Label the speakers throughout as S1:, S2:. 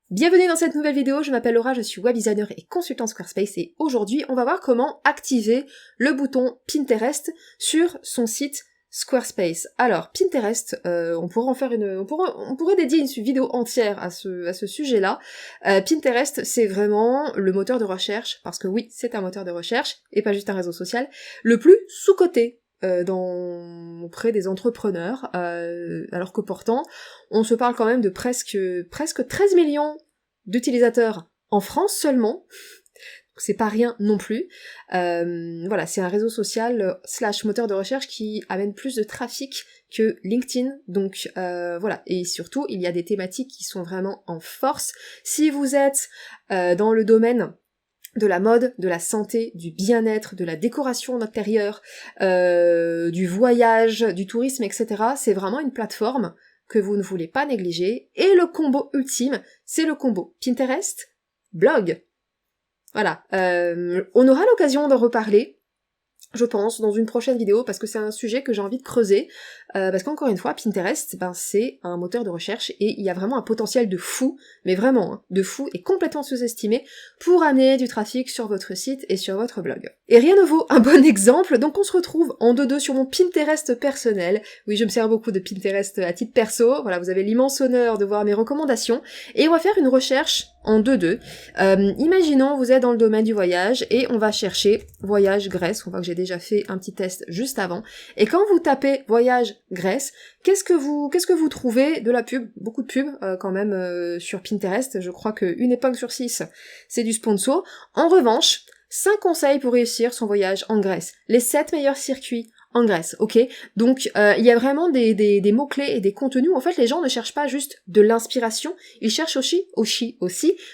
S1: Bienvenue dans cette nouvelle vidéo, je m'appelle Laura, je suis web designer et consultant Squarespace et aujourd'hui on va voir comment activer le bouton Pinterest sur son site Squarespace. Alors Pinterest, on pourrait dédier une vidéo entière à ce sujet-là. Pinterest c'est vraiment le moteur de recherche, parce que oui c'est un moteur de recherche et pas juste un réseau social, le plus sous-coté auprès des entrepreneurs, alors que pourtant, on se parle quand même de presque 13 millions d'utilisateurs en France seulement, c'est pas rien non plus. Voilà, c'est un réseau social / moteur de recherche qui amène plus de trafic que LinkedIn, donc voilà, et surtout, il y a des thématiques qui sont vraiment en force. Si vous êtes dans le domaine de la mode, de la santé, du bien-être, de la décoration d'intérieur, du voyage, du tourisme, etc. C'est vraiment une plateforme que vous ne voulez pas négliger. Et le combo ultime, c'est le combo Pinterest, blog. Voilà. On aura l'occasion d'en reparler, je pense, dans une prochaine vidéo, parce que c'est un sujet que j'ai envie de creuser, parce qu'encore une fois, Pinterest, c'est un moteur de recherche, et il y a vraiment un potentiel de fou, mais vraiment, hein, de fou, et complètement sous-estimé, pour amener du trafic sur votre site et sur votre blog. Et rien ne vaut un bon exemple, donc on se retrouve en 2-2 sur mon Pinterest personnel. Oui, je me sers beaucoup de Pinterest à titre perso, voilà, vous avez l'immense honneur de voir mes recommandations, et on va faire une recherche en 2-2. Imaginons, vous êtes dans le domaine du voyage, et on va chercher voyage Grèce, on voit que j'ai déjà fait un petit test juste avant, et quand vous tapez voyage Grèce, qu'est-ce que vous trouvez de la pub? Beaucoup de pubs quand même sur Pinterest, je crois qu'une épingle sur 6 c'est du sponsor. En revanche, 5 conseils pour réussir son voyage en Grèce, les 7 meilleurs circuits en Grèce, ok? Donc il y a vraiment des mots-clés et des contenus où en fait les gens ne cherchent pas juste de l'inspiration, ils cherchent aussi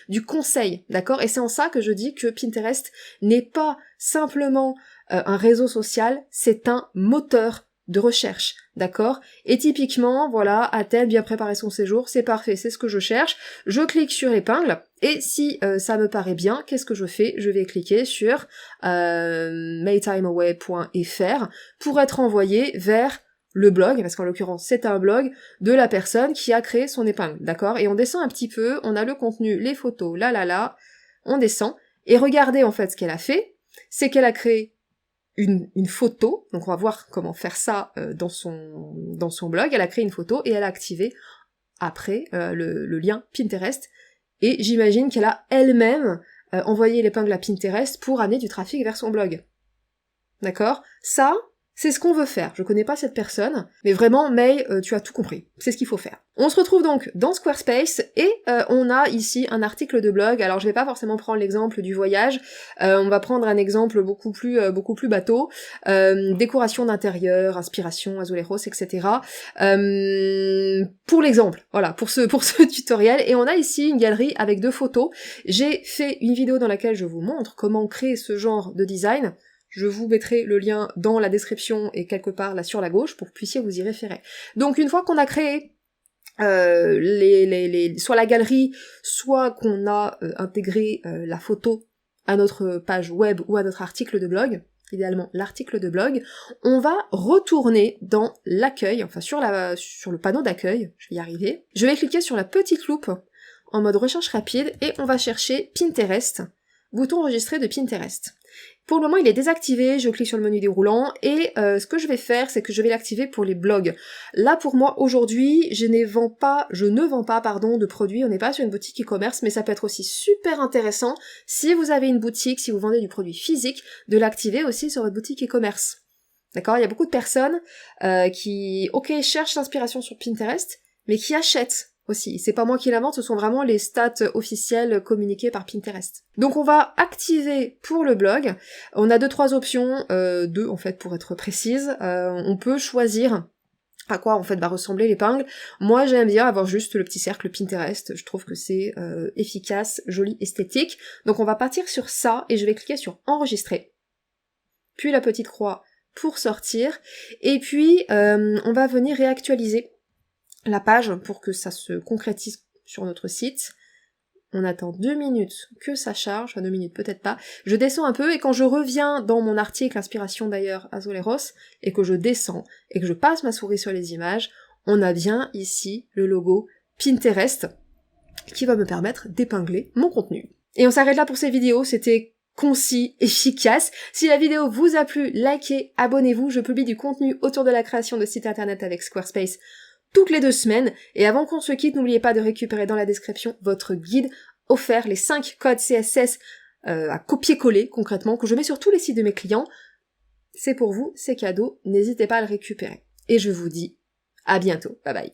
S1: du conseil, d'accord? Et c'est en ça que je dis que Pinterest n'est pas simplement un réseau social, c'est un moteur de recherche, d'accord? Et typiquement, voilà, a-t-elle bien préparé son séjour? C'est parfait, c'est ce que je cherche. Je clique sur l'épingle, et si ça me paraît bien, qu'est-ce que je fais? Je vais cliquer sur maytimeaway.fr pour être envoyé vers le blog, parce qu'en l'occurrence c'est un blog, de la personne qui a créé son épingle, d'accord? Et on descend un petit peu, on a le contenu, les photos, on descend, et regardez en fait ce qu'elle a fait, c'est qu'elle a créé une photo, donc on va voir comment faire ça dans son blog, elle a créé une photo et elle a activé après le lien Pinterest, et j'imagine qu'elle a elle-même envoyé l'épingle à Pinterest pour amener du trafic vers son blog. D'accord? Ça, c'est ce qu'on veut faire. Je connais pas cette personne, mais vraiment, May, tu as tout compris. C'est ce qu'il faut faire. On se retrouve donc dans Squarespace, et on a ici un article de blog. Alors je vais pas forcément prendre l'exemple du voyage, on va prendre un exemple beaucoup plus bateau, décoration d'intérieur, inspiration, azuleros, etc. Pour l'exemple, voilà, pour ce tutoriel, et on a ici une galerie avec 2 photos. J'ai fait une vidéo dans laquelle je vous montre comment créer ce genre de design. Je vous mettrai le lien dans la description et quelque part là sur la gauche pour que vous puissiez vous y référer. Donc une fois qu'on a créé soit la galerie, soit qu'on a intégré la photo à notre page web ou à notre article de blog, idéalement l'article de blog, on va retourner dans l'accueil, enfin sur le panneau d'accueil, je vais y arriver. Je vais cliquer sur la petite loupe en mode recherche rapide et on va chercher Pinterest, bouton enregistré de Pinterest. Pour le moment, il est désactivé, je clique sur le menu déroulant, et ce que je vais faire, c'est que je vais l'activer pour les blogs. Là, pour moi, aujourd'hui, je ne vends pas, de produits, on n'est pas sur une boutique e-commerce, mais ça peut être aussi super intéressant, si vous avez une boutique, si vous vendez du produit physique, de l'activer aussi sur votre boutique e-commerce. D'accord? Il y a beaucoup de personnes qui, cherchent l'inspiration sur Pinterest, mais qui achètent aussi. C'est pas moi qui l'invente, ce sont vraiment les stats officielles communiquées par Pinterest. Donc on va activer pour le blog, on a 2-3 options, 2 en fait pour être précise, on peut choisir à quoi en fait va ressembler l'épingle. Moi j'aime bien avoir juste le petit cercle Pinterest, je trouve que c'est efficace, joli, esthétique. Donc on va partir sur ça, et je vais cliquer sur enregistrer, puis la petite croix pour sortir, et puis on va venir réactualiser la page pour que ça se concrétise sur notre site. On attend 2 minutes que ça charge, enfin 2 minutes peut-être pas. Je descends un peu, et quand je reviens dans mon article, inspiration d'ailleurs azuleros, et que je descends, et que je passe ma souris sur les images, on a bien ici le logo Pinterest qui va me permettre d'épingler mon contenu. Et on s'arrête là pour cette vidéo, c'était concis, efficace. Si la vidéo vous a plu, likez, abonnez-vous, je publie du contenu autour de la création de sites internet avec Squarespace toutes les 2 semaines. Et avant qu'on se quitte, n'oubliez pas de récupérer dans la description votre guide offert, les 5 codes CSS à copier-coller concrètement, que je mets sur tous les sites de mes clients. C'est pour vous, c'est cadeau, n'hésitez pas à le récupérer. Et je vous dis à bientôt, bye bye.